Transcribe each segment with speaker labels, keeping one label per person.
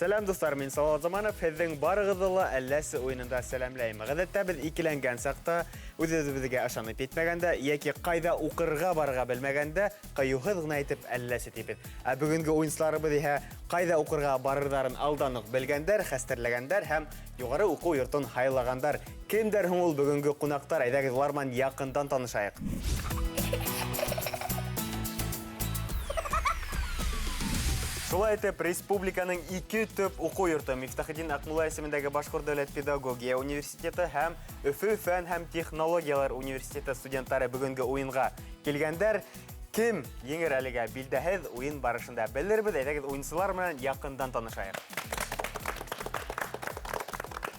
Speaker 1: Сәлам достар, мен Салават Заманов, һеҙҙең барығыҙҙы ла әлләсе ойынында сәләмләйем. Ғәҙәттә беҙ икеләнгән саҡта, үҙебеҙгә ышанып етмәгәндә, яки ҡайҙа уҡырға барырға белмәгәндә, ҡыйыуһыҙ ғына итеп әлләсе тибеҙ. Ә бөгөнгө уйынсыларыбыҙ иһә ҡайҙа уҡырға барырҙарын алдан уҡ белгәндәр, хәстәрләгәндәр һәм юғары уҡыу йортон һайлағандар. Кемдәр һуң ул бүгөнгө ҡунаҡтар? Әйҙәгеҙ улар менән яҡындан танышайыҡ. Шулай итеп, республиканың 2 төп уҡыу йорты Мифтахетдин Аҡмулла исемендәге Башҡорт дәүләт педагогия университеты һәм Өфө фән һәм технологиялар университеты студенттары бүгенге уйынға килгәндәр. Кем еңер әлегә билдәһеҙ уйын барышында белербеҙ. Әйҙәгеҙ уйынсылар менән яҡындан танышайыҡ.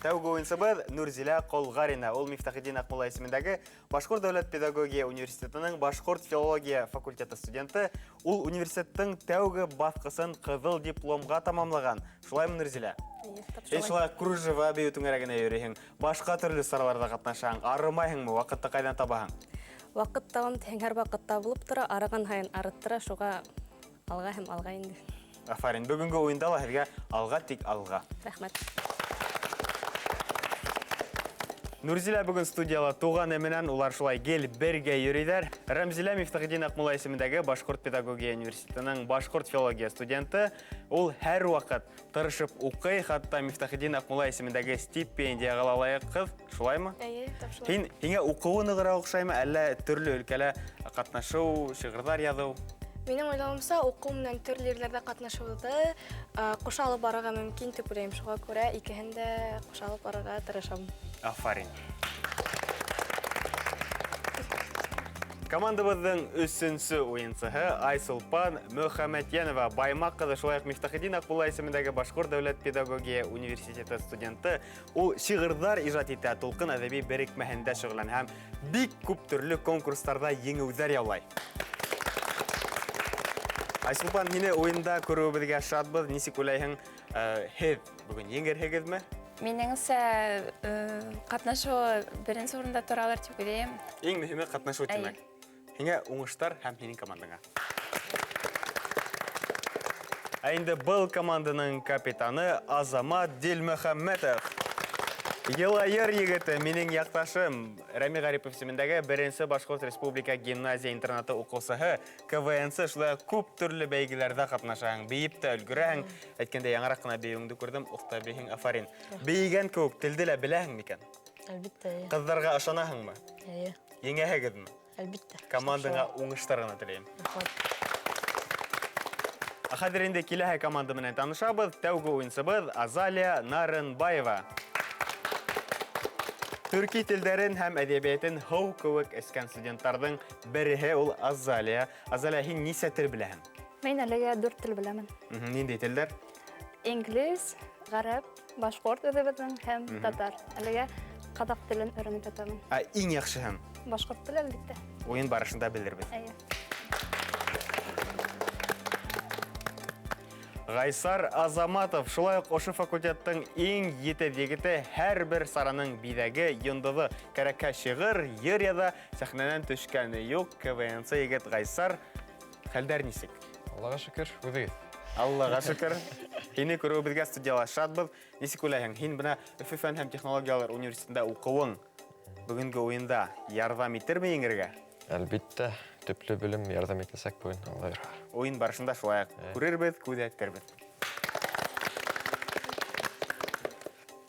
Speaker 1: Тәүге уйынсыбыҙ Нурзилә Ҡолғарина. Ул Мифтахетдин Аҡмулла исемендәге Башҡорт дәүләт педагогия университетының Башҡорт филология факультеты студенты. Ул университеттың тәүге баҫҡысын ҡыҙыл дипломға тамамлаған. Шулаймы, Нурзилә? Шулай кружева бейеү түңәрәгенә йөрөйһең. Башҡа төрлө сараларҙа ҡатнашаһың. Арымайһыңмы? Ваҡытты ҡайҙан табаһың?
Speaker 2: Ваҡыт табам тиһәң, һәр ваҡытта булып тора, арыған һайын арыттыра, шуға алға һәм алға инде.
Speaker 1: Афарин, бүгөнгө уйында ла һеҙгә алға тик алға.
Speaker 2: Рәхмәт.
Speaker 1: Нурзилә бүгін студияла туғаны менән, улар шулай гел бергә йөрөйҙәр. Рәмзилә Мифтахетдин Аҡмулла исемендәге Башҡорт педагогия университетының Башҡорт филология студенты. Ул һәр ваҡыт тырышып уҡый, хатта Мифтахетдин Аҡмулла исемендәге стипендияға ла лайыҡ ҡыҙ. Шулаймы? Һиңә уҡыуы нығыраҡ оҡшаймы, әллә төрлө өлкәлә ҡатнашыу, шиғырҙар яҙыу?
Speaker 3: Минең уйлауымса, уҡыу менән төрлө ерләрҙә ҡатнашыуҙы ҡушалып барырға мөмкин дип уйлайым. Шуға күрә икеһен дә ҡушалып барырға тырышам.
Speaker 1: Афарин. Командабыҙҙың 3-нсө уйынсыһы Айсулпан Мөхәмәтйәнова Баймаҡ ҡыҙы, шулай уҡ Мифтахетдин Аҡмулла исемендәге Башҡорт дәүләт педагогия университеты студенты. Ул шиғырҙар ижад итә, тулҡын әҙәби берекмәһендә шөғөлләнә һәм бик күп төрлө конкурстарҙа еңеүҙәр яулай. Айсулпан, һине уйында күреүебеҙгә шатбыҙ. Нисек уйлайһың, һеҙ бүгін еңерһегеҙме?
Speaker 4: Минеңсә, ҡатнашыу беренсе урында торалар тип уйлайым.
Speaker 1: Иң мөһиме ҡатнашыу тимәк. Һиңә уңыштар һәм һинең командаңа. Ә инде был команданың капитаны Азамат Дилмөхәммәтов. Йылайыр егете, минең яҡташым, Рәми Ғарипов исемендәге 1-нсе Башҡорт Республика гимназия интернаты уҡыусыһы, КВН-сы, шулай күп төрлө бәйгеләрҙә ҡатнашаһың, бейеп тә өлгөрәһең. Әйткәндә, яңыраҡ ҡына бейеүеңде күрҙем, уҡта бейһең, афарин. Бейгән кеүек телде лә беләһең микән?
Speaker 5: Әлбиттә.
Speaker 1: Ҡыҙҙарға ышанаһыңмы?
Speaker 5: Эйе.
Speaker 1: Еңәһегеҙме?
Speaker 5: Әлбиттә.
Speaker 1: Командаңа уңыштар ғына теләйем. Хәҙер инде киләһе команда менән танышабыҙ. Тәүге уйынсыбыҙ Азалия Нарынбаева. Төрки телдәрен һәм әҙәбиәтен һыу кеүек эскән студенттарҙың береһе ул Азалия. Азалия, һин нисә тел беләһең?
Speaker 6: Мин әлегә 4 тел беләмен.
Speaker 1: Ниндәй телдәр?
Speaker 6: Инглиз, ғәрәп, башҡорт үҙебеҙҙең һәм татар. Әлегә ҡаҙаҡ телен өйрәнеп ятабын.
Speaker 1: Иң яҡшыһын?
Speaker 6: Башҡорт теле әлбиттә.
Speaker 1: Уйын барышында белербеҙ.
Speaker 6: Эйе.
Speaker 1: Ғайсар Азаматов, шулай уҡ ошо факультеттың иң етеҙ егете, һәр бер сараның биҙәге, йондоҙо, кәрәккә шиғыр, йыр яҙа, сәхнәнән төшкәне юҡ. КВН-сы егет Ғайсар. Хәлдәр нисек?
Speaker 7: Аллаға шөкөр, үҙегеҙ.
Speaker 1: Аллаға шөкөр. Һине күреүебеҙгә студияла шатбыҙ. Нисек уйлайһың? Һин бына Өфө фән һәм технологиялар университетында уҡыуың бөгөнгө уйында ярҙам итерме еңергә?
Speaker 7: Әлбиттә, төплө белем ярҙам итәсәк бүген.
Speaker 1: Уйын барышында шулай күрербеҙ, күҙәттербеҙ.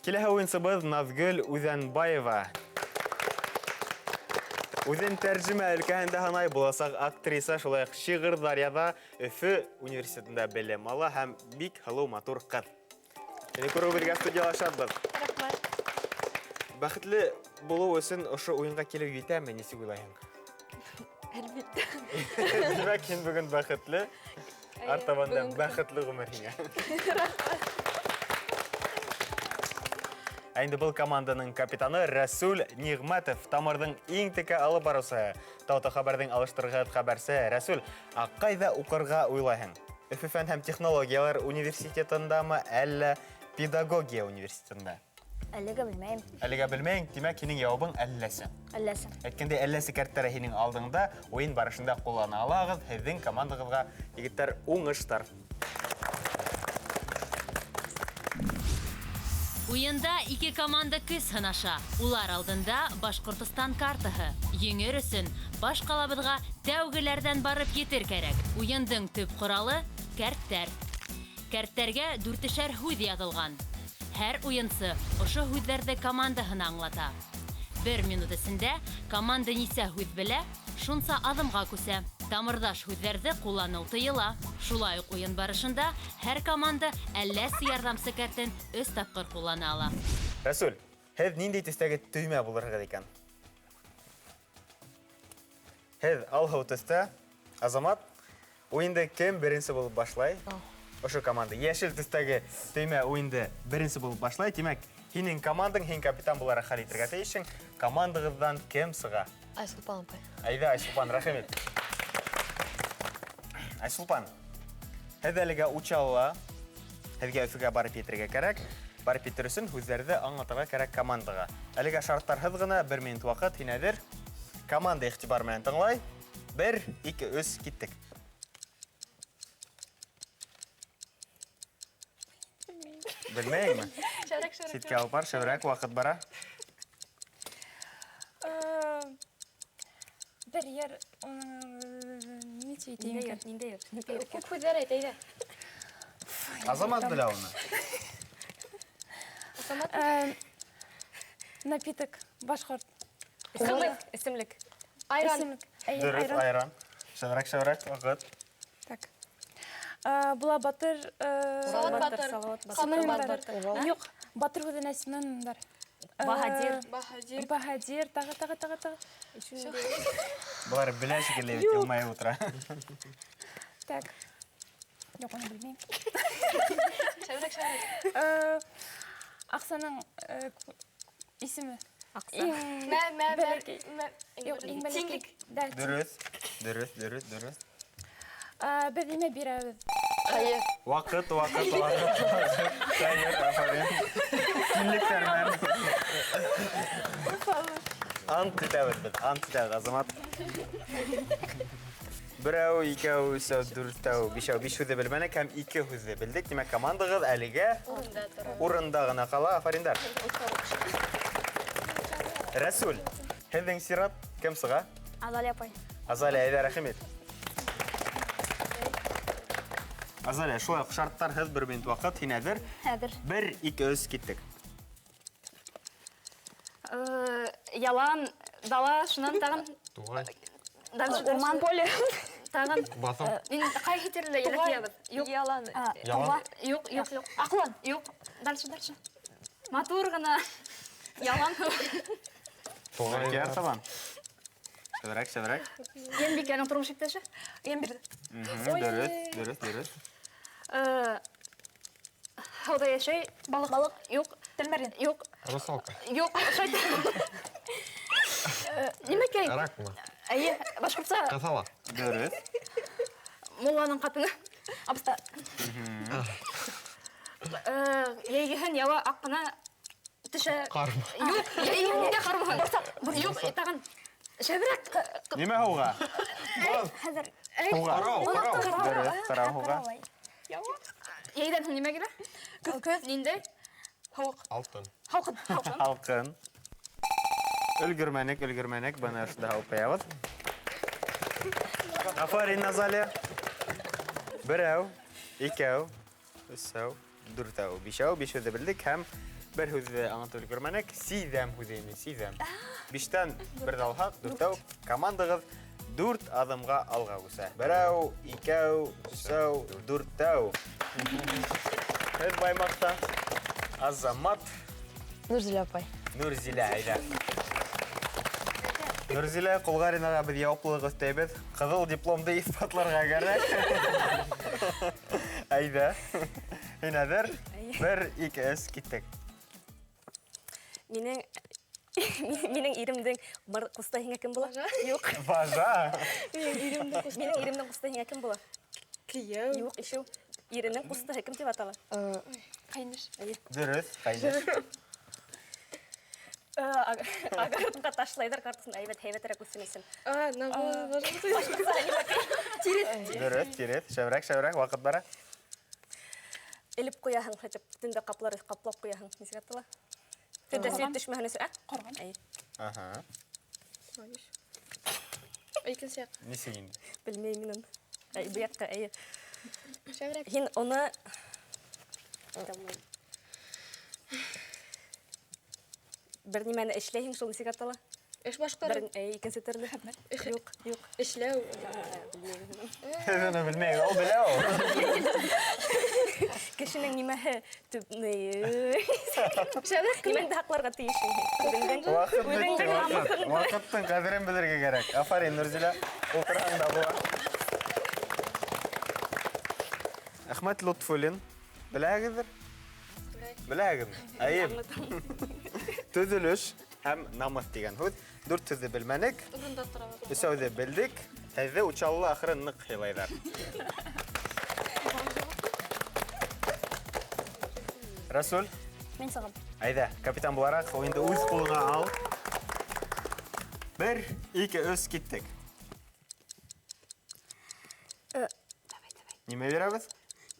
Speaker 1: Киләһе уйынсыбыҙ Наҙгөл Үҙәнбаева. Үҙен тәржемә өлкәһендә һанай, буласаҡ актриса, шулай уҡ шиғырҙар яҙа, Өфө университетында белем ала һәм бик һылыу матур ҡыҙ. Һине күреүебеҙгә студияла шатбыҙ. Бәхетле булыу өсөн ошо уйынға килеү етәме, нисек уйлайһың?
Speaker 3: Әлбиттә.
Speaker 1: Димәк, һин бүгін бәхетле, артабанда бәхетле ғүмер һиңә. Ә инде был команданың капитаны Рәсүл Ниғмәтов, Тамырҙың иң текә алып барыусы, Тауты хәбәрҙең алыштырғыҙ хәбәрсе. Рәсүл, ҡайҙа уҡырға уйлайһың? Өфө фән һәм технологиялар университетындамы, әллә педагогия университетында?
Speaker 6: Әлегә белмәйем.
Speaker 1: Әлегә белмәйең, тимәк, һинең яуабың әлләсе.
Speaker 6: Әлләсе.
Speaker 1: Әйткәндә, әлләсе кәрттәре һинең алдыңда, уйын барышында ҡуллана алағыҙ, һеҙҙең командағыҙға егеттәр уңыштар.
Speaker 5: Уйында ике команда көз сынаша. Улар алдында Башкортостан картаһы. Еңер өсөн баш калабызга тәүгеләрдән барып етер кәрәк. Уйындың төп коралы кәрттәр. Кәрттәргә 4-шәр һүз язылган. Һәр уенчы ошо һүзләрне командаһына аңлата. 1 минут эчендә команда нисә һүз белә, шунса адымга күсә. Тамырдаш һүзләрне куллану тыела. Шулай ук уен барышында һәр команда әлләсе ярдәмче кәртен 3 тапкыр куллана ала.
Speaker 1: Рәсүл, һеҙ ниндәй төстәге төймә булырһығыҙ икән? Һеҙ алһыу төстә, Азамат, уйынды кем беренсе булып башлай? Ошо команда. Йәшел төстәге төймә уйынды беренсе булып башлай. Тимәк, һинең командаң, һин капитан буларак хәл итергә тейешең. Командағыҙҙан кем сыға?
Speaker 3: Айсулпан апай.
Speaker 1: Әйҙә, Айсулпан, рәхмәт. Айсулпан, һеҙ әлегә учалла, һеҙгә Өфөгә барып етергә кәрәк. Барып етер өсөн һүҙҙәрҙе аңлатырға кәрәк командаға. Әлегә шарттарһыҙ ғына 1 минут ваҡыт, һинәҙер. Команда иғтибар менән тыңлай. 1, 2, 3, киттек. Белмәйеңме? Ситкә алып бар, шәүрәк, ваҡыт бара.
Speaker 4: Бер ер ничә итә икән?
Speaker 2: Ниндәй?
Speaker 3: Күп һүҙҙәр әйт, әйҙә.
Speaker 1: Азамат белә уны.
Speaker 4: Напиток башҡорт.
Speaker 2: Исемлек.
Speaker 3: Айран.
Speaker 1: Дөрөҫ, айран. Шәүрәк, ваҡыт.
Speaker 4: Так. Була Батыр.
Speaker 3: Салауат Батыр. Ҡамыр Батыр.
Speaker 4: Юҡ, Батыр һүҙенә исемен бар.
Speaker 2: Баһадир.
Speaker 4: Баһадир, тағы.
Speaker 1: Бұлар белә шикелле бит, йылмай утыра.
Speaker 4: Так. Юҡ, оны белмәйем.
Speaker 3: Шәүрәк.
Speaker 4: Аҡсаның исеме.
Speaker 2: Аҡса.
Speaker 4: Юҡ, иң бәләкәй.
Speaker 1: Дөрөҫ.
Speaker 4: Бер нимә бирәбеҙ.
Speaker 1: Ваҡыт. Хәйер, афарин. Кимлектәр менән. Ант итәбеҙ беҙ, Азамат. 1, 2, 3, 4, 5 һүҙҙе белмәнек һәм 2 һүҙҙе белдек. Тимәк, командағыҙ әлегә урында ғына ҡала, афариндар. Рәсүл, һеҙҙең сират кем сыға?
Speaker 6: Азалия апай.
Speaker 1: Азалия, әйҙә, рәхимет. Азалия, шулай шарттарһыҙ 1 минут ваҡыт, һин әҙер.
Speaker 6: Хәҙер.
Speaker 1: 1, 2, 3, киттек.
Speaker 6: Ялан, дала, шунан тағын.
Speaker 7: Туғай.
Speaker 6: Урман поле. Тағын.
Speaker 7: Батым.
Speaker 6: Ҡайһы төрлө еләк Юҡ. Ялан.
Speaker 7: Ялан.
Speaker 6: Юҡ. Аҡлан. Юҡ. Дальше. Матур ғына. Ялан.
Speaker 7: Туғай.
Speaker 1: Әкиәр табан. Шәүрәк.
Speaker 6: Йәнбикәнең тормош иптәше.
Speaker 4: Йәнбир.
Speaker 1: Дөрөҫ.
Speaker 6: Һыуҙа йәшәй. Балыҡ. Юҡ.
Speaker 4: Тәлмәрйен.
Speaker 6: Юҡ.
Speaker 7: Русалка.
Speaker 6: Юҡ. Нимә кәрәк?
Speaker 7: Ракма.
Speaker 6: Әйе, башҡортса.
Speaker 7: Ҡыҫала.
Speaker 1: Дөрөҫ.
Speaker 6: Мулланың ҡатыны. Абыста. Йәйгеһен яуа аҡ ҡына төшә.
Speaker 7: Ҡарма.
Speaker 6: Юҡ, йәйгеһендә ҡармаһын. Юҡ, тағын. Шәберәк.
Speaker 1: Нимә һыуға?
Speaker 6: Хәҙер.
Speaker 1: Дөрөҫ, ҡарау һыуға.
Speaker 6: Йәйҙән һуң нимә килә? Көҙ, ниндәй? Һыуыҡ.
Speaker 7: Алтын.
Speaker 6: Һалҡын.
Speaker 1: Һалҡын. Өлгөрмәнек. Бына шунда һалып ҡуябыҙ. Афарин, Азалия. 1, 2, 3, 4, 5 һүҙҙе белдек һәм 1 һүҙҙе аңлатып өлгөрмәнек. Сиҙәм һүҙе, сиҙәм. 5-тән 1 алһаҡ, 4, командағыҙ 4 аҙымға алға үсә. 1, 2, 3, 4. Һеҙ Баймаҡта. Азамат.
Speaker 3: Нурзилә апай.
Speaker 1: Нурзилә, әйҙә. Нурзилә, Ҡолғаринаға беҙ яуаплылыҡ өҫтәйбеҙ. Ҡыҙыл дипломды иҫбатларға кәрәк. Әйҙә. Һин әҙер. 1, 2, 3, киттек.
Speaker 2: Минең иремдең ҡуста һиңә кем була? Юҡ.
Speaker 1: Бажа.
Speaker 2: Минең иремдең ҡуста һиңә кем була?
Speaker 3: Кейәү.
Speaker 2: Юҡ, ишеү. Иренең ҡустаһы кем тип атала?
Speaker 4: Ҡайныш.
Speaker 1: Дөрөҫ, ҡайныш.
Speaker 2: Огородка ташлайҙар картасын һәйбәтерәк үҫен өсөн.
Speaker 1: Дөрөҫ. Шәүрәк, ваҡыт бара.
Speaker 2: Элеп куяһың, хәтеп төндә каплар каплап куяһың. Нисек атала? Төндә свет төшмәһен өчен. Корган. Ай,
Speaker 1: Ага.
Speaker 3: Икенче як.
Speaker 1: Нисек инде?
Speaker 2: белмәйм мин. Ай, бу якка, ай.
Speaker 3: Шәврәк.
Speaker 2: Һин аны бер нимәне эшләйһең шул нисек атала?
Speaker 3: Эш башкару.
Speaker 2: Бер икенче төрле. Юк, юк.
Speaker 3: Эшләү.
Speaker 1: Аны белмәйм, ул белә ул.
Speaker 2: Кешенең нимәһе төпне.
Speaker 3: Шәврәк.
Speaker 2: Нимәне хакларга тиешең.
Speaker 1: Вакыттың кадерен белергә кирәк. Афарин, Нурзилә, ултырганда була. Әхмәт Лутфулин, беләгездер? Беләгез. Әйе. Төзелеш һәм намыт дигән һүз. 4 төзе белмәнек.
Speaker 3: Урында торабыз.
Speaker 1: Өсәүҙе белдек. Һеҙҙе учаллы ахыры ныҡ һыйлайҙар. Расул,
Speaker 6: Мен сығым.
Speaker 1: әйҙә, капитан булараҡ, инде үҙ ҡулыңа ал. 1, 2, 3, киттек. Нимә бирәбеҙ?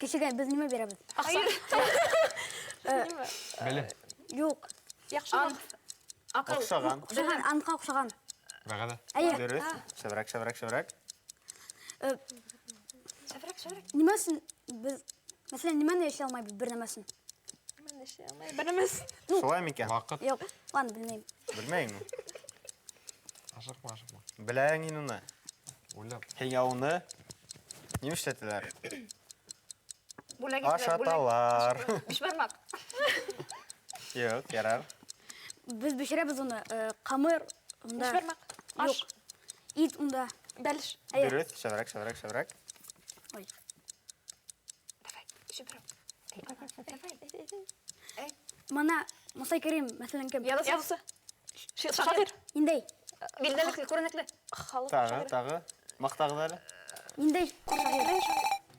Speaker 6: Кешегә без нимә бирәбез?
Speaker 7: Белем.
Speaker 6: Юк.
Speaker 1: Оҡшаған.
Speaker 6: Оҡшаған, антқа оҡшаған.
Speaker 7: Вәғәҙә.
Speaker 6: Әйе.
Speaker 1: Дөрөҫ. Шәберәк.
Speaker 6: Нимә өсөн без, мәсәлән, нимәне эшләй алмайбыз бер нәмәсен?
Speaker 1: Шулай микән?
Speaker 7: Ваҡыт.
Speaker 6: Юк, ладно, белмәйем.
Speaker 1: Белмәйеңме?
Speaker 7: Ашыҡма.
Speaker 1: Беләң ин уны.
Speaker 7: Уйлап.
Speaker 1: Һин уны нимә эшләтәләр?
Speaker 3: Бүләк
Speaker 1: Ашаталар.
Speaker 3: Бишбармак.
Speaker 1: Юк, ярар.
Speaker 6: Без бешерәбез уны, ҡамыр, унда.
Speaker 3: Бишбармак.
Speaker 6: Юк. Ит унда.
Speaker 3: Бәлеш.
Speaker 6: Әйе.
Speaker 1: Дөрөҫ, шәберәк.
Speaker 6: Ой. Мана, Муса Кәрим, мәсәлән, кем?
Speaker 3: Язысы. Шагир.
Speaker 6: Индәй.
Speaker 3: Билдәлекле, күренекле. Халык.
Speaker 1: Тағы. Маҡтағыҙ әле.
Speaker 6: Индәй.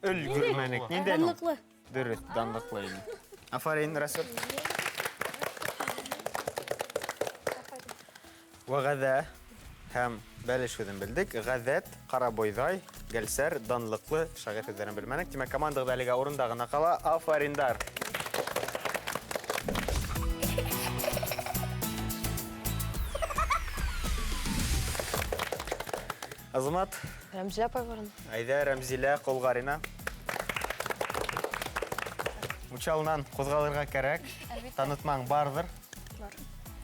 Speaker 1: Өлгөрмәнек. Ниндәй?
Speaker 6: Данлыҡлы.
Speaker 1: Дөрөҫ, данлыҡлы ине. Афарин, Расул. Вәғәҙә һәм бәлеш һүҙен белдек. Ғәҙәт, ҡарабойҙай, гәлсәр, данлыҡлы шағир һүҙҙәрен белмәнек. Тимәк, командағыҙ әлегә урында ғына ҡала. Афариндар. Азамат.
Speaker 4: Рәмзилә апай барın.
Speaker 1: Әйҙә, Рәмзилә, Ҡолғарина. Учалынан ҡуҙғалырға кәрәк. Танытмаң барҙыр.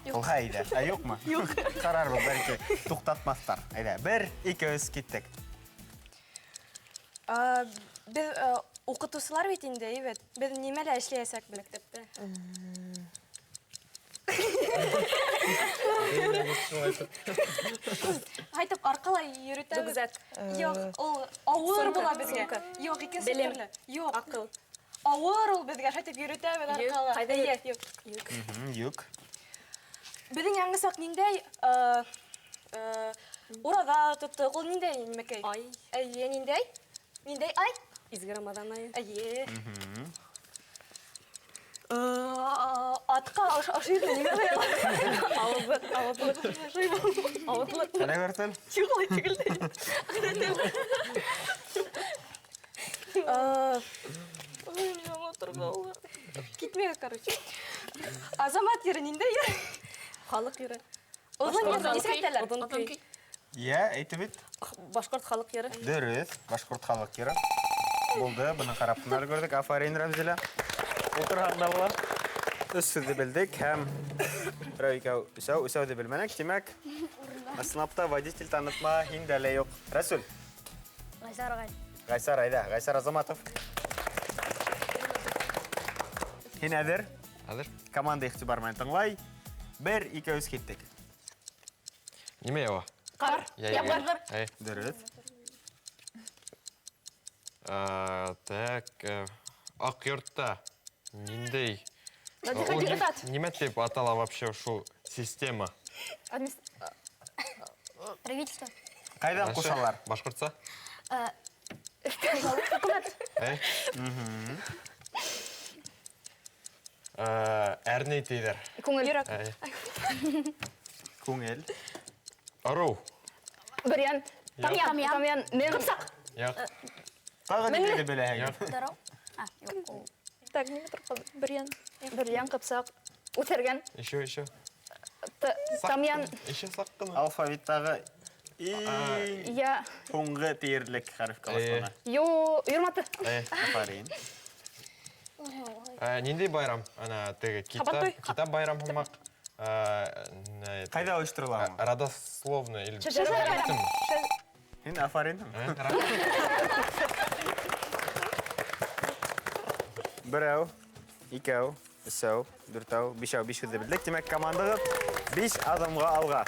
Speaker 1: Ҡолға әйҙә. Ә юҡмы? Юҡ. Ҡарарбыҙ, бәлки, туҡтатмаҫтар. Әйҙә, 1, 2, 3, киттек.
Speaker 3: Без уҡытыусылар бит инде, ебет. Без нимәлә эшләйәсәк мәктәптә? Һайтып арҡалай йөрөтәбеҙ.
Speaker 2: Рюкзак.
Speaker 3: Юк, ул ауыр була безгә. Юк, икенсе
Speaker 2: Белем.
Speaker 3: төрлө. Юк,
Speaker 2: Аҡыл.
Speaker 3: ауыр ул безгә. Һайтып йөрөтәбеҙ арҡала.
Speaker 2: Ҡайҙа
Speaker 3: Юк.
Speaker 1: Юк.
Speaker 3: Беҙҙең яңы саҡ ниндәй ураҙа тоттоҡ, ул ниндәй нимәкәй?
Speaker 2: Ай.
Speaker 3: Әйе, ниндәй? Ниндәй ай?
Speaker 2: Изге Рамадан айы.
Speaker 3: Әйе. Атҡа ашыйҙы нимә бәйле?
Speaker 2: Ауыҙлыҡ.
Speaker 1: Ҡәнә бәртел?
Speaker 3: Юҡ, ой, тегелде. Ой, нимә матурға улар. Китмәгә, короче. Азамат йөрө, ниндәй йөрө?
Speaker 2: Халыҡ йөрө.
Speaker 3: Оҙон йөрө, нисек әйтәләр?
Speaker 2: Оҙон көй.
Speaker 1: Йә, әйтеп бит.
Speaker 2: Башҡорт халыҡ йөрө.
Speaker 1: Дөрөҫ, башҡорт халыҡ йыры. Булды, бының ҡарап ҡына өлгөрҙөк. Афарин, Рәмзилә. Ултырғанда була. 3 һүҙҙе белдек һәм берәү, икәү, өсәүҙе белмәнек. Тимәк, ысынапта водитель танытма һиндә лә юҡ. Рәсүл.
Speaker 6: Ғайсар ағай.
Speaker 1: Ғайсар, әйҙә. Ғайсар Азаматов. Һин әҙер?
Speaker 7: Әҙер.
Speaker 1: Команда иғтибар менән тыңлай. 1, 2, 3, киттек.
Speaker 7: Нимә яуа?
Speaker 3: Ҡар.
Speaker 7: Япырҙыр.
Speaker 1: Дөрөҫ.
Speaker 7: Так, Аҡйортта ниндәй?
Speaker 3: Депутат.
Speaker 7: Нимә тип атала вообще шул система?
Speaker 6: Правительство.
Speaker 1: Ҡайҙан ҡушалар?
Speaker 7: Башҡортса?
Speaker 6: Хөкүмәт.
Speaker 7: Әрней тейҙәр.
Speaker 3: Күңел. Йөрәк.
Speaker 1: Күңел.
Speaker 7: Арыу.
Speaker 3: Бөрйән. Тамян. Ҡымсаҡ.
Speaker 7: Яҡ.
Speaker 1: Тағы ниндәйҙе беләһегеҙ?
Speaker 6: Дарау. Юк, ул
Speaker 4: Так, неме тұрып қалды? Бірен.
Speaker 6: Бірден қыпсақ өтерген.
Speaker 7: Еще.
Speaker 6: Тамян.
Speaker 7: Еще сақ қана.
Speaker 1: Алфавиттағы ең
Speaker 6: Я.
Speaker 1: соңғы тиерлік харф қаласына.
Speaker 6: Юрматы.
Speaker 1: Афарин.
Speaker 7: Нендей байрам? Ана теге китап байрам болмақ.
Speaker 1: Қайда ойыштырыламын?
Speaker 7: Родословно или...
Speaker 1: Сен афаринім? Бірәу, икәу, үшәу, дүртәу, бишәу, биш хүзді білдік. Демек командағы 5 адамға алға.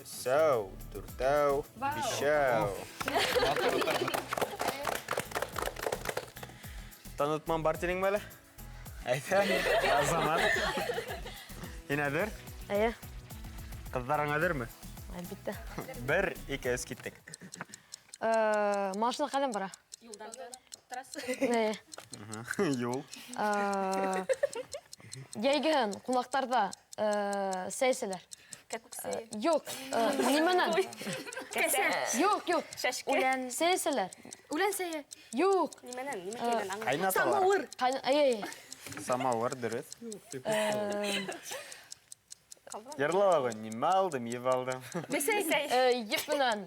Speaker 1: Үшәу, дүртәу, бишәу. Танытман бар тенің мәлі? Әйті, азаман. Сен әдір?
Speaker 2: Әйе,
Speaker 1: Қыздарың әдір мі?
Speaker 2: әлбетте.
Speaker 1: 1, 2, 3 кеттік.
Speaker 2: Машина қайдан бара? Әйе.
Speaker 1: Юл.
Speaker 2: Ейген қонақтарда сәйселер. Yok, неменен? Yok. Үлән сәйселер.
Speaker 4: Үлән сәйе.
Speaker 2: Yok.
Speaker 1: Қайнаталар.
Speaker 2: Әйе.
Speaker 1: Самауыр дұрыс. Ерлауға неме алдым, ев алдым.
Speaker 2: Епінен.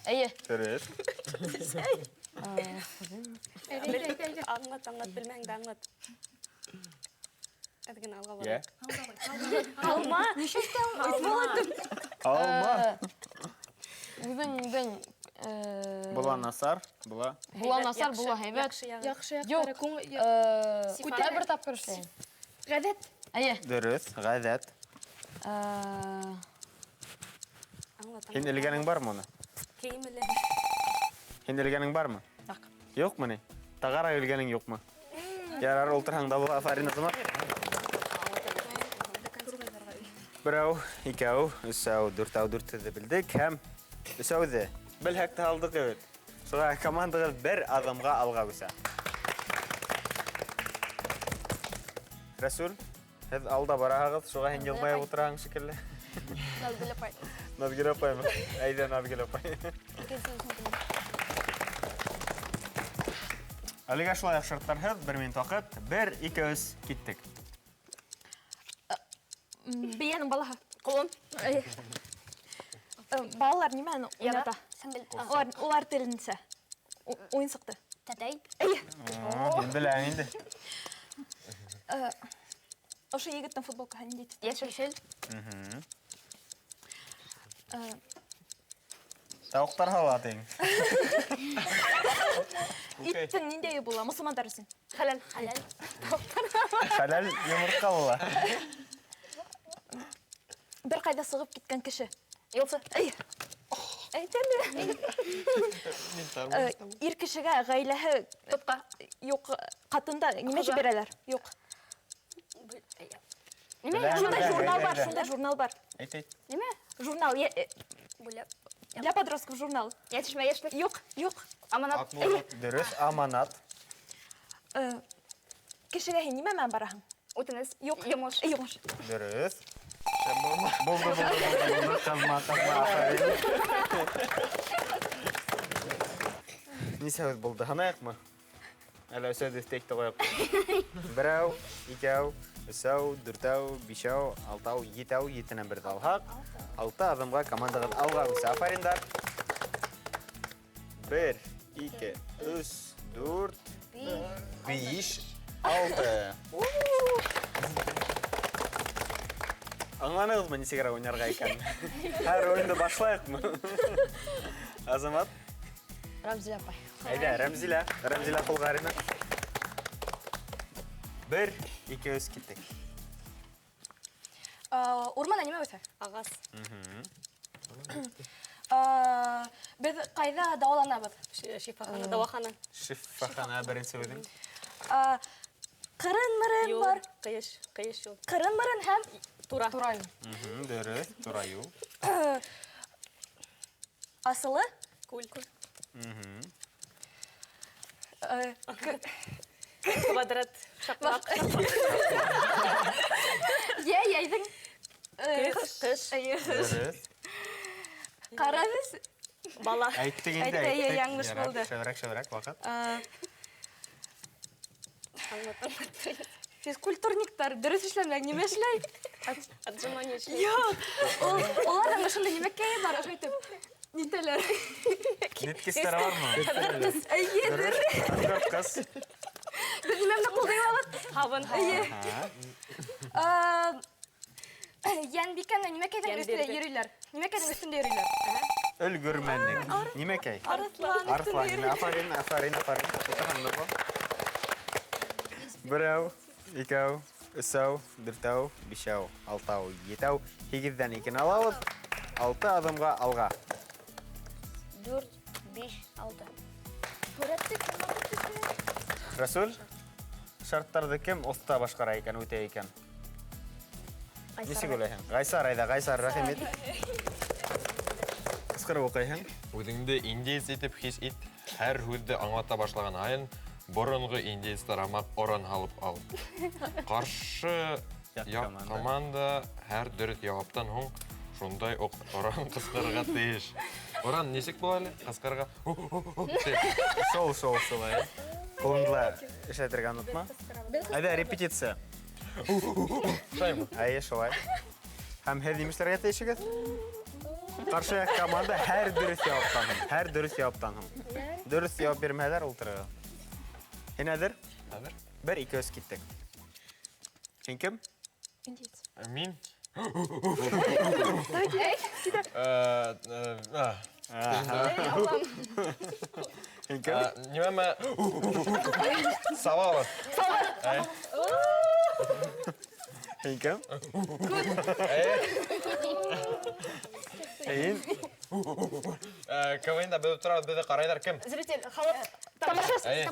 Speaker 2: Әйе.
Speaker 1: Дұрыс.
Speaker 2: Аңғат, білмәңді аңғат. Әдіген алға бар.
Speaker 1: Алма.
Speaker 2: Үдің.
Speaker 1: Бұла насар, бұла.
Speaker 2: Бұла насар, бұла хайбет.
Speaker 4: Яқшы
Speaker 2: Yok. Көтәй бір тап көріштейін.
Speaker 4: Ғәдет.
Speaker 2: Әйе.
Speaker 1: Дұрыс, ғадат. Сен ілгенің бар мұны?
Speaker 2: Кеймілі.
Speaker 1: Сен ілгенің бар мы? Yok mu ne? Tağara ülgenin yok mu? Yarar olturhanda bu afarin azamar. Birau, ikau, üsau, dürtau, dürtüdü bildik. Hem üsau de. Bilhekte aldık evet. Sonra komandağız bir adamga alga üsa. Resul, hed alda barağız. Sonra hen yılmaya oturağın şekilde. Nadgile pay mı? Ayda nadgile pay. Әліге шылайық шарттархыз, 1 минут вақыт, 1-2-3 кеттік.
Speaker 4: Бейенің балаға. Қолым. Балалар немені ойната? Олар тілінсе. Ойынсықты.
Speaker 6: Тәтәй.
Speaker 1: Енді ләң енді.
Speaker 4: Ошы егіттің футболка хән дейді.
Speaker 6: Яшел.
Speaker 1: Тауықтар хала атың.
Speaker 4: Иттің нендегі бола? Мұсылмандар үшін.
Speaker 6: Халал.
Speaker 1: Халал йомыртқа бола.
Speaker 4: Бір қайда сығып кеткен кіші.
Speaker 6: Йолсы.
Speaker 4: Ер кішіге ғайләхі тұтқа. Yok, қатында неме жіберелер? Yok. Шунда журнал бар.
Speaker 1: Айт.
Speaker 4: Неме? Журнал. Для подростков журнал.
Speaker 6: Yetişme yaşlık.
Speaker 4: Yok.
Speaker 6: Amanat.
Speaker 1: Dürüs, amanat.
Speaker 4: Кішіге неме мән барахың?
Speaker 6: Утыныз.
Speaker 4: Yok.
Speaker 6: Yumuş.
Speaker 4: Yumuş.
Speaker 1: Dürüs. Buldu. Kazma, aferin. Nise buldu, hanayaq mı? Әлі өсәді істекті қойық. 1, 2, 3, 4, 5, 6, 7, 7-нен бірді алғақ. 6 адамға командағыз алға өсі. Афариндар. 1, 2, 3, 4, 5, 6. Аңланығыз мы несегара ойнарға екен? Әр ойынды башлайық мы? Азамат?
Speaker 2: Рамзиля апай.
Speaker 1: Әйдә, Рәмзилә Құлғарина. 1, 2, 3 кеттік.
Speaker 3: Урманда неме өте?
Speaker 2: Ағас.
Speaker 3: Біз қайда дауаланабыз?
Speaker 2: Шифахана, дауахана.
Speaker 1: Шифахана бірінші өдің.
Speaker 3: Қырын-мырын бар.
Speaker 2: Қиыш жол.
Speaker 3: Қырын-мырын һәм
Speaker 2: Тура.
Speaker 1: Дөрі, тураю.
Speaker 3: асылы.
Speaker 2: Кул. Квадрат. Шапмақ.
Speaker 3: Яйдың.
Speaker 2: Қыш.
Speaker 1: Дөрі.
Speaker 3: Қараңыз.
Speaker 2: Бала.
Speaker 1: Әйттік енді.
Speaker 3: Әйтті, яңғыш болды.
Speaker 1: Шәвірәк, вақыт.
Speaker 3: Физкультурниктар дөрес эшләмәк нимә эшләй?
Speaker 2: Отжимание эшләй.
Speaker 3: Юк. Олар шундай нимәкәй бар, әйтеп. Нитәләр?
Speaker 1: Ниткистер бармы?
Speaker 3: Әйе,
Speaker 1: Аңгыр кыз.
Speaker 3: без нимәне кулдыйлабыз?
Speaker 2: Хабын.
Speaker 3: Янбикәне нимәкәйдән өстендә йөриләр? Нимәкәйдән үстендә йөриләр?
Speaker 1: Өлгөрмәнлек. Нимәкәй? Арслан. Афарин. Тутаһыңны бу. Берәү, икәү, өсәү, дүртәү, бишәү, алтау, етәү, 8-дән 2-не алабыз. 6 адымга алга.
Speaker 6: 4, 5, 6.
Speaker 1: Расул, шарттарды кем оста башкара икән, үтә икән? Нисек уйлайһың? Гайсар, рәхимет. Кыскырып укыйһың?
Speaker 7: Үзеңде индеец итеп хис ит. Һәр һүзде аңлата башлаган айын борынгы индеецтар амак оран алып ал. Каршы як команда һәр дөрес җаваптан һуң шундай ук оран кыскырырга тиеш. Оран нисек була әле? Кыскырырга.
Speaker 1: Шоу. Кулыңда эшләтергә онытма. Әйдә, репетиция.
Speaker 7: Шаймы?
Speaker 1: Әйе, шулай. Һәм һеҙ нимешләргә тейешегеҙ? Ҡаршы команда һәр дөрөҫ яуаптан һуң. Дөрөҫ яуап бирмәһәләр, ултырығыҙ. Һин әҙер?
Speaker 7: Әҙер.
Speaker 1: 1, 2, 3 киттек. Һин кем?
Speaker 7: Мин?
Speaker 1: Һин кем?
Speaker 7: Нимәме? Савабы.
Speaker 1: Һин кем? Һин?
Speaker 7: КВНда беҙ торабыҙ, беҙҙе ҡарайҙар кем?
Speaker 4: Зритель, халык тамашасы.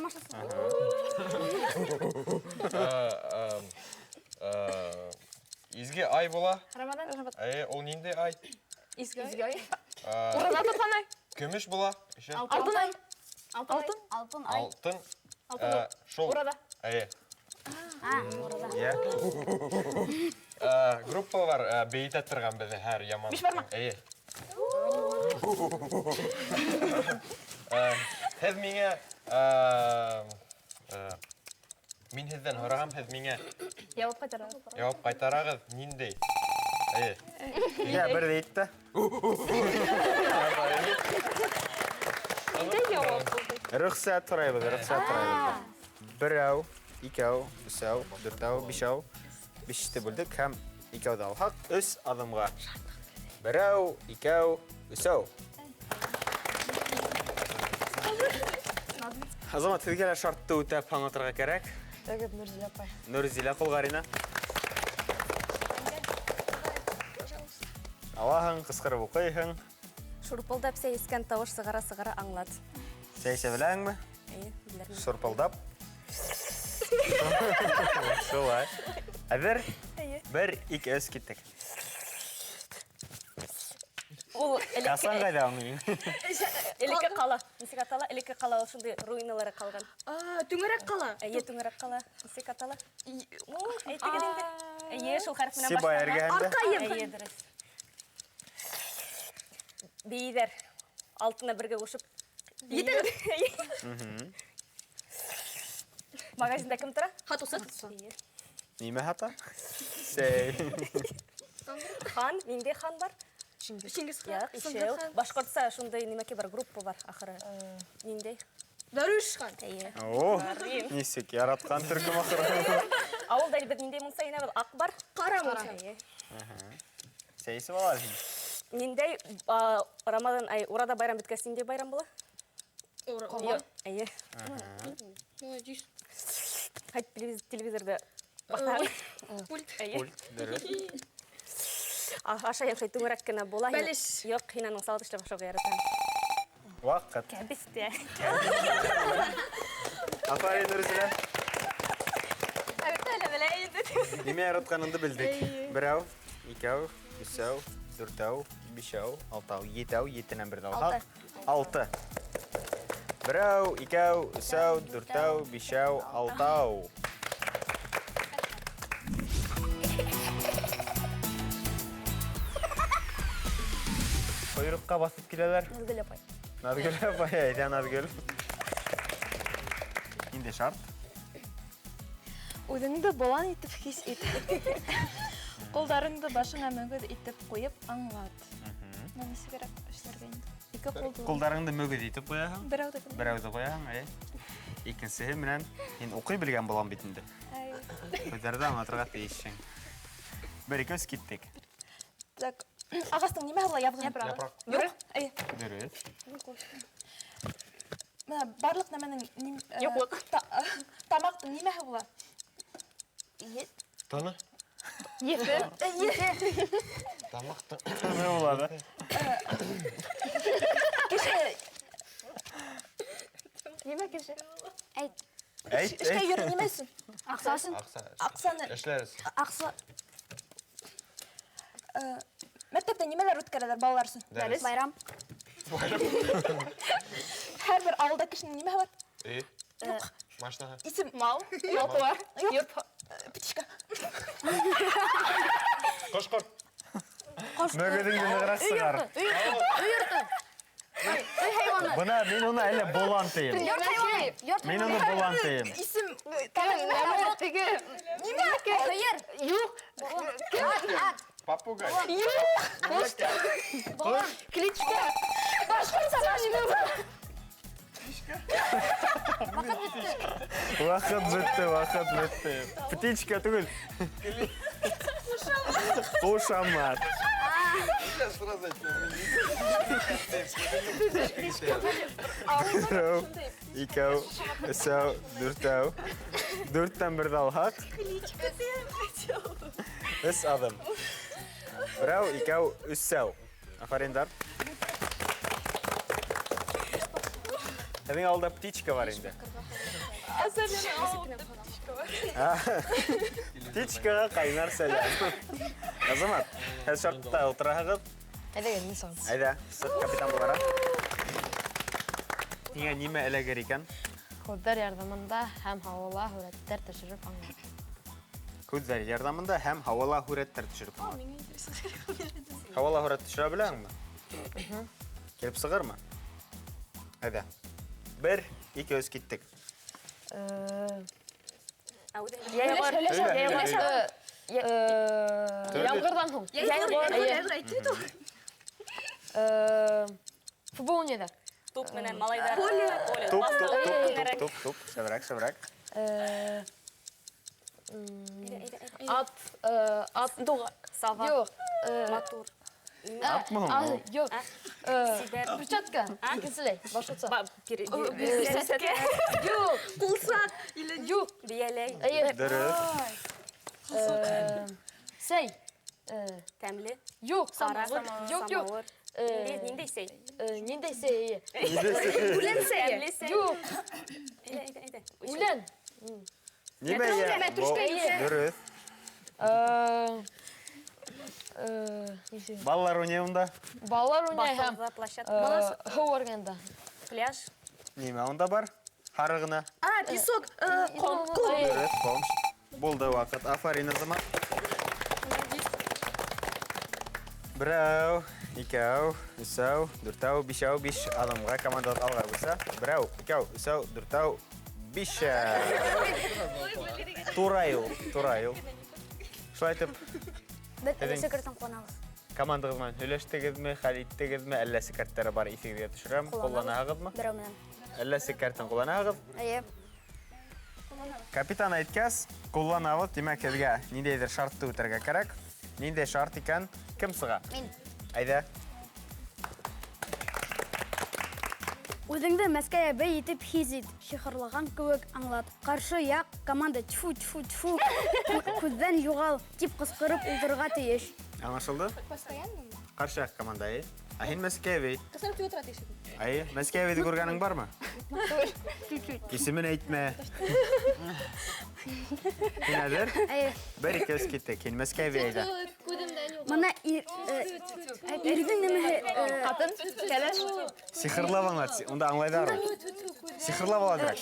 Speaker 7: Изге ай була.
Speaker 4: Рамадан.
Speaker 7: Ул ниндәй ай?
Speaker 4: Изге ай. Урана тотҡан ай.
Speaker 7: Көмөш була.
Speaker 4: Алтын ай. Алтын.
Speaker 7: Алтын. Шул.
Speaker 4: Урада.
Speaker 1: Йә.
Speaker 7: Группа бар, бейетә торған беҙҙе һәр яман.
Speaker 4: Биш бармак.
Speaker 7: Һеҙ миңә... Мин һеҙҙән һорағам, һеҙ миңә
Speaker 4: Яуап ҡайтара.
Speaker 7: яуап ҡайтарағыҙ, ниндәй?
Speaker 1: Йә, бер дә итте.
Speaker 4: Ниндәй яуап булды?
Speaker 1: Рөхсәт торайбыҙ. Берәү, икәү, өсәү, дүртәү, бишәү. 5-те бүлдек һәм 2-де алһаҡ, 3 аҙымға. Берәү, икәү, өсәү. Азамат, һеҙгә лә шартты үтәп аңлатырға кәрәк.
Speaker 4: Тәгәр Нурзилә апай.
Speaker 1: Нурзилә Ҡолғарина. Алаһың, ҡысҡырып уҡыйһың.
Speaker 2: Шурпылдап сәйескән тауыш сығара аңлат.
Speaker 1: Сәйсә беләңме?
Speaker 2: Әйе, белермен.
Speaker 1: Шурпылдап. Шулай. Әҙер? 1, 2, 3 киттек.
Speaker 2: Ул
Speaker 1: Касан ҡайҙа уның?
Speaker 2: элекке ҡала. Нисек атала? Элекке ҡала ул шундай руиналары ҡалған.
Speaker 3: Түңәрәк ҡала.
Speaker 2: Әйе, түңәрәк ҡала. Нисек атала? Әйтегеҙ инде. Әйе, шул хәреф менән
Speaker 1: Сибай эргәһендә.
Speaker 2: Әйе, дөрөҫ. Бейҙәр. Алтына бергә ҡушып.
Speaker 3: Етер.
Speaker 2: Магазинда кем тора?
Speaker 3: Хатусы.
Speaker 1: Нимә һата? Сәй.
Speaker 2: Хан, ниндәй хан бар?
Speaker 3: Чингис хан.
Speaker 2: Яҡ, ишәү. Башҡортса шундай нимәке бар, группа бар, ахыры. Ниндәй?
Speaker 3: Даруш хан.
Speaker 2: Әйе.
Speaker 1: О, нисек яратҡан төркөм ахыры.
Speaker 2: Ауылда беҙ ниндәй мунса инәбеҙ? Аҡ бар.
Speaker 3: Ҡара мунса.
Speaker 2: Әйе.
Speaker 1: Сәйсеп алаһың.
Speaker 2: Ниндәй Рамадан, урада байрам бөткәс ниндәй байрам була?
Speaker 3: Ҡорбан.
Speaker 2: Әйе.
Speaker 3: Молодец.
Speaker 2: Һайт телевизорда баҡһаң.
Speaker 1: Пульт, дөрөҫ.
Speaker 2: Ашайым шай түңәрәк кенә була.
Speaker 3: Бәлеш.
Speaker 2: Юҡ, һин аның салат эшләп ашауға яратам.
Speaker 1: Ваҡыт.
Speaker 2: Кәбестә.
Speaker 1: Афарин, Нурзилә. Нимә яратҡаныңды белдек. Берәү, икәү, өсәү, дүртәү, бишәү, алтау, етәү, 7-нән 1-де алһаҡ. 6. Берәү, икәү, өсәү, дүртәү, бишәү, алтау. Ҡойроҡҡа баҫып киләләр.
Speaker 2: Назгөл апай.
Speaker 1: Наҙгөл апай, әйҙә, Наҙгөл. Инде шарт.
Speaker 4: Үҙеңде болан итеп хис ит. Ҡулдарыңды башыңа мөгөҙ итеп ҡуйып аңлат. Нисегерәк эшләргә инде? Ике ҡулды.
Speaker 1: Ҡулдарыңды мөгөҙ итеп ҡуяһың.
Speaker 4: Берәүҙе.
Speaker 1: Берәүҙе ҡуяһың, икенсеһе менән һин уҡый белгән булам бит инде. Һүҙҙәрҙе аңлатырға тейешһең. Бер икәүс киттек.
Speaker 4: Так, ағастың нимәһе була ябылған?
Speaker 7: Япрак.
Speaker 4: Юҡ. Эйе.
Speaker 1: Дөрөҫ.
Speaker 4: Менә барлык нәмәнең
Speaker 2: Юҡлыҡ.
Speaker 4: Тамаҡтың нимәһе була?
Speaker 7: Таны.
Speaker 4: Еҫе.
Speaker 7: Тамаҡтың.
Speaker 1: Не булады?
Speaker 4: Кеше.
Speaker 6: Нимә кеше? Әйт.
Speaker 4: Эшкә йөрө нимә өсөн?
Speaker 6: Аҡсасын.
Speaker 4: Аҡсаны.
Speaker 7: Эшләрез.
Speaker 6: Аҡса.
Speaker 4: Мәктәптә нимәләр үткәрәләр балалар өсөн?
Speaker 7: Дәрес.
Speaker 6: Байрам.
Speaker 4: Һәр бер ауылда кешенең нимәһе бар?
Speaker 7: Юҡ. Машинаһы.
Speaker 4: Исем. Мал. Ялпы бар. Йорт. Птичка.
Speaker 7: Ҡош-ҡорт.
Speaker 1: Мөгөҙөңдө нығыраҡ сығар. Бына мин уны әле болан тейем.
Speaker 6: Йорт хайваны.
Speaker 1: Мин уны болан тейем.
Speaker 4: Исем.
Speaker 6: Нимә? Һыйыр. Юҡ. Ат.
Speaker 7: Попугай.
Speaker 4: Кличка. Башҡортса нимә?
Speaker 1: Ваҡыт бөттө. Птичка түгел. Ҡушамат. Берәү, икәү, өсәү, дүртәү. Дүрттән берҙе алһаҡ. Өс аҙым. Берәү, икәү, өсәү. Афариндар. Һеҙҙең алда птичка бар инде. Птичкаға ҡайнар сәләм. Азамат, һеҙ шартта ултыраһығыҙ. Әйҙә, капитан булара. Һиңә нимә эләгер икән?
Speaker 2: Һүҙҙәр ярҙамында һәм һауала һүрәттәр төшөрөп аңлат.
Speaker 1: Һүҙҙәр ярҙамында һәм һауала һүрәттәр төшөрөп аңлат. Һауала һүрәт төшөрә беләһеңме? Килеп сығырмы? Әйҙә. 1, 2, 3 киттек.
Speaker 2: Ямғырҙан һуң. Футбол уйнайҙар.
Speaker 3: Туп менән малайҙар.
Speaker 1: Туп. Шыбыраҡ.
Speaker 2: Ат.
Speaker 3: Сава.
Speaker 2: Юҡ.
Speaker 3: Матур.
Speaker 1: Атмы һуң?
Speaker 2: Юҡ. Перчатка. Икенселәй. Башҡортса. Юҡ.
Speaker 3: Ҡулсаҡ.
Speaker 2: Юҡ.
Speaker 3: Бейәләй.
Speaker 1: Дөрөҫ.
Speaker 2: Сәй.
Speaker 3: Тәмле.
Speaker 2: Юҡ.
Speaker 3: Ҡара.
Speaker 2: Юҡ.
Speaker 3: Ниндәй сәй?
Speaker 2: Ниндәй сәй?
Speaker 3: Үлән сәйе. Тәмле сәй.
Speaker 2: Юҡ. Үлән.
Speaker 1: Нимә йә? Дөрөҫ. Балалар уйнай унда.
Speaker 2: Балалар уйнай һәм
Speaker 3: Баҫыуҙа площадка.
Speaker 2: һыу арганда.
Speaker 3: Пляж.
Speaker 1: Нимә унда бар? Һарығына.
Speaker 3: Песок.
Speaker 1: Дөрөҫ, ҡом. Булды ваҡыт. Афарин, Азамат. Берәү, икәү, өсәү, дүртәү, бишәү, 5 аҙымға команда алға үсә. Берәү, икәү, өсәү, дүртәү, 5. Тура юл. Шулай итеп,
Speaker 6: Секретан ҡунабыҙ.
Speaker 1: командағыҙ менән һөйләштегеҙме, хәл иттегеҙме, әллә секреттәре бар иҫегеҙгә төшөрәм, ҡулланаһығыҙмы?
Speaker 6: Берәү менән.
Speaker 1: Әллә секреттен ҡулланаһығыҙ?
Speaker 6: Эйе.
Speaker 1: Капитан әйткәс, ҡулланабыҙ, тимәк, һеҙгә ниндәйҙер шартты үтәргә кәрәк. Ниндәй шарт икән? Кем сыға?
Speaker 6: Мин.
Speaker 1: Әйҙә.
Speaker 6: Үҙеңде Мәскәйә бей итеп хис ит. Шиғырлаған кеүек аңлат. Ҡаршы яҡ команда тьфу. Күҙҙән юғал тип ҡысҡырып ултырырға тейеш.
Speaker 1: Аңлашылды? Ҡаршы яҡ команда, Ә һин Мәскәйәвей. Мәскәйәвейҙе күргәнең бармы? Исемен әйтмә. Һин әҙер? 1, 2, 3 киттек. Һин Мәскәйәвей әйҙә.
Speaker 6: Мына ирҙең нәмәһе
Speaker 2: Ҡатын. Кәләш.
Speaker 1: Сихырлап аңлат. Унда аңлайҙар. Сихырлап аладыраҡ.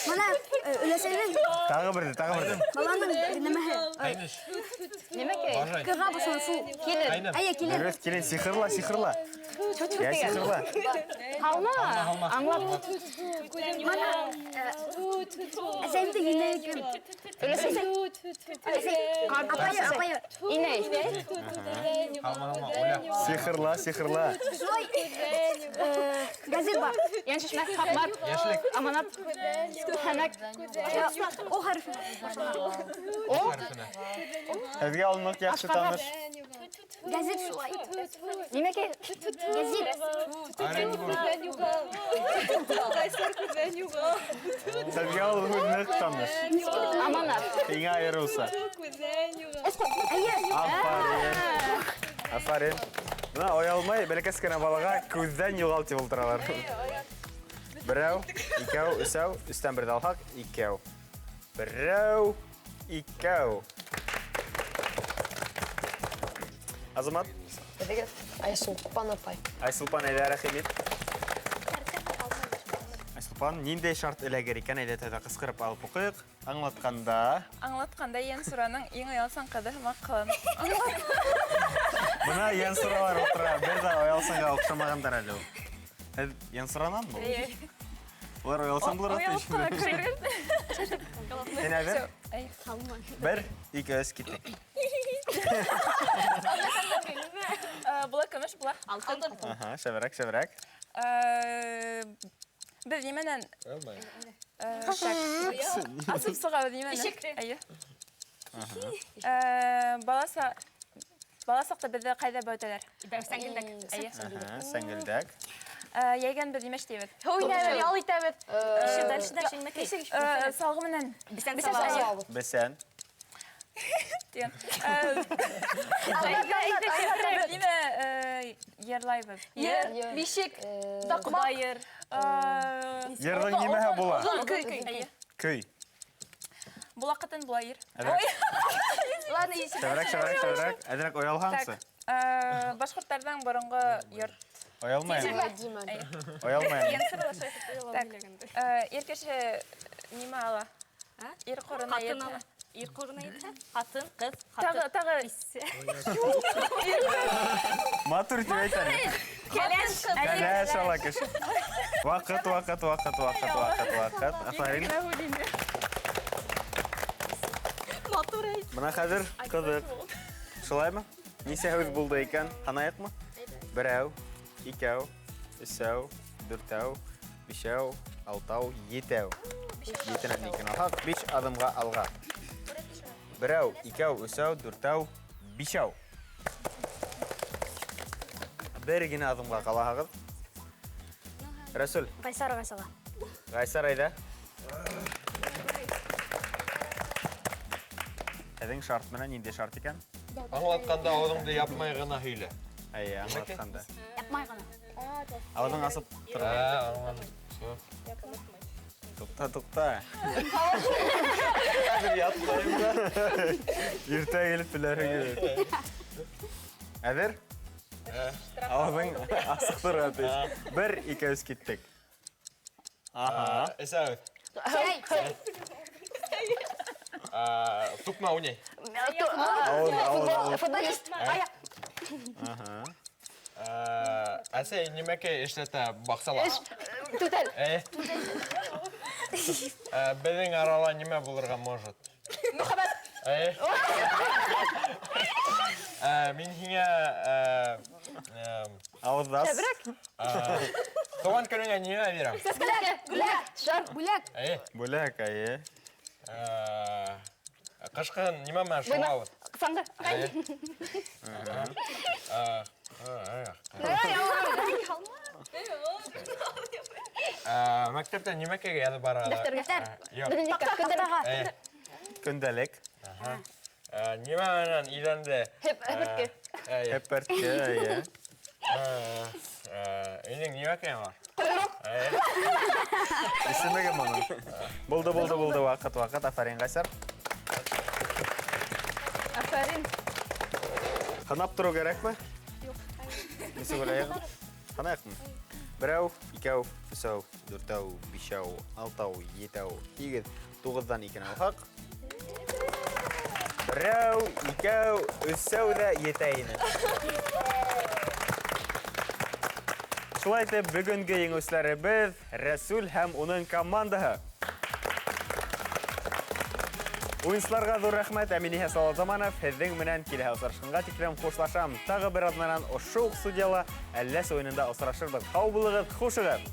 Speaker 6: Мына өләсәйҙең
Speaker 1: Тағы берҙе.
Speaker 6: баланың нәмәһе.
Speaker 7: Ҡайныш.
Speaker 2: Нимәкәй?
Speaker 7: Бажай.
Speaker 6: Кыға башлан шул.
Speaker 2: Килен.
Speaker 6: Әйе, килен.
Speaker 1: Дөрөҫ, килен, сихырла. Я сихырла.
Speaker 6: Халма. Аңлап. Әсәйімді енейкім. Апайы.
Speaker 4: Иней.
Speaker 1: Сихырла.
Speaker 6: Газет бар.
Speaker 4: Яншишмәк, хапмар.
Speaker 7: Яшілік.
Speaker 4: Аманат. Хәмәк.
Speaker 6: О харфы.
Speaker 1: Һеҙгә алынмақ яҡшы таныш.
Speaker 6: Газет шулай.
Speaker 4: Нимәкә?
Speaker 6: Газет.
Speaker 1: Һеҙгә алынмақ таныш.
Speaker 4: Аманат.
Speaker 1: Һиңә айырылса. Афарин. Бына оялмай, бәләкәс кенә балаға күҙҙән юғал тип ултыралар. Берәү, икәү, өсәү, өстән бер далхак, икәү. Берәү, икәү. Азамат,
Speaker 8: Айсулпан апай.
Speaker 1: Айсулпан әйҙә рәхим ит. Айсулпан, ниндәй шарт эләгер икән, әйҙә тәҙә ҡысҡырып алып уҡыйыҡ. Аңлатҡанда...
Speaker 4: Аңлатҡанда Йәнсураның иң оялсан ҡыҙы һымаҡ ҡылын.
Speaker 1: Бына Йәнсуралар ултыра, бер ҙә оялсанға оҡшамағандар әле ул. Һеҙ Йәнсурананмы? Улар оялсан булыр Һин әҙер? Бер, ике, өс, киттек.
Speaker 4: Була көмөш, була алтын.
Speaker 1: Шәберәк.
Speaker 4: Беҙ нимәнән... Асып сығабыҙ нимәнән? Ишек. Баласаҡта беҙҙе ҡайҙа бәүтәләр?
Speaker 1: Сәңгелдәк.
Speaker 4: Йәйгән беҙ нимә эшләйбеҙ?
Speaker 3: Уйнайбыҙ, ял итәбеҙ.
Speaker 4: Салғы менән.
Speaker 1: Бесән.
Speaker 4: Нимә йырлайбыҙ?
Speaker 3: Бишек, таҡмаҡ.
Speaker 1: Йырҙың нимәһе була? Көй.
Speaker 4: Була ҡатын, була йыр.
Speaker 1: Шәберәк. Әҙерәк оялһаңсы.
Speaker 4: Башҡорттарҙың боронғо йорт.
Speaker 1: Оялмайым.
Speaker 4: Ир кеше нимә ала? Ир ҡорона етә.
Speaker 2: Ир ҡорона етһә, ҡатын, ҡыҙ,
Speaker 4: Тағы.
Speaker 1: Матур тип әйтәле. Кәләш ала кеше. Ваҡыт. Афарин. Бына хәҙер ҡыҙыҡ. Шулаймы? Нисә һүҙ булды икән? Һанайыҡмы? Берәү, икәү, өсәү, дүртәү, бишәү, алтау, етәү. Етенән икән алһаҡ, 5 аҙымға алға. Берәү, икәү, өсәү, дүртәү, бишәү. Бер генә аҙымға ҡалаһығыҙ. Рәсүл. Ғайсар әйҙә. Һеҙҙең шарт менән ниндәй шарт икән?
Speaker 7: Аңлатҡанда ауыҙыңды япмай ғына һөйлә.
Speaker 1: Әйе, аңлатҡанда.
Speaker 6: Япмай ғына.
Speaker 1: Ауыҙың асып тора.
Speaker 7: Аңладым.
Speaker 1: Туҡта. Хәҙер ятмайым да. Иртә килеп беләһең. Әҙер? Ауыҙың асыҡ тора. 1, 2, 3 киттек.
Speaker 7: Эсәүҙ. Тупма уйнай.
Speaker 6: Футболист. Аяҡ.
Speaker 7: Әсәй нимәкә эшләтә баҡсала?
Speaker 6: Түтәл.
Speaker 7: Беҙҙең арала нимә булырға может?
Speaker 6: Мөхәббәт.
Speaker 7: Мин һиңә
Speaker 1: Ауыҙҙас.
Speaker 7: тыуған көнөңә нимә бирәм?
Speaker 6: Бүләк. Шар. Бүләк.
Speaker 1: Бүләк, әйе.
Speaker 7: Ҡышҡы нимә менән шуғабыҙ?
Speaker 6: Саңғы.
Speaker 7: Мәктәптә нимәкәгә яҙып бараға?
Speaker 6: Дәфтәр.
Speaker 7: Юҡ.
Speaker 1: Көндәлек.
Speaker 7: Нимә менән иҙәнде?
Speaker 1: Һепәрткә, әйе.
Speaker 7: Инең нимәкәйә бар?
Speaker 1: Исемеге моның. Булды. Ваҡыт. Афарин, Ғайсар.
Speaker 4: Афарин.
Speaker 1: Һанап тору кәрәкме? Юҡ. Нисек уйлайһығыҙ? Һанайыҡмы? Берәү, икәү, өсәү, дүртәү, бишәү, алтау, етәү, 8, 9-дан 2 алһаҡ. Берәү, икәү, өсәү ҙә етә ине. Шулай итеп, бүгенге еңүсләребез Рәсүл һәм уның командаһы. Уенчыларга зур рәхмәт, Әминә Салазаманов, һеҙҙең менән киләһе осрашҡанға тиклем хушлашам. Тағы бер аҙнанан ошо уҡ студияла әлләсе уйынында осрашырбыҙ. Һау булығыҙ, хушығыҙ!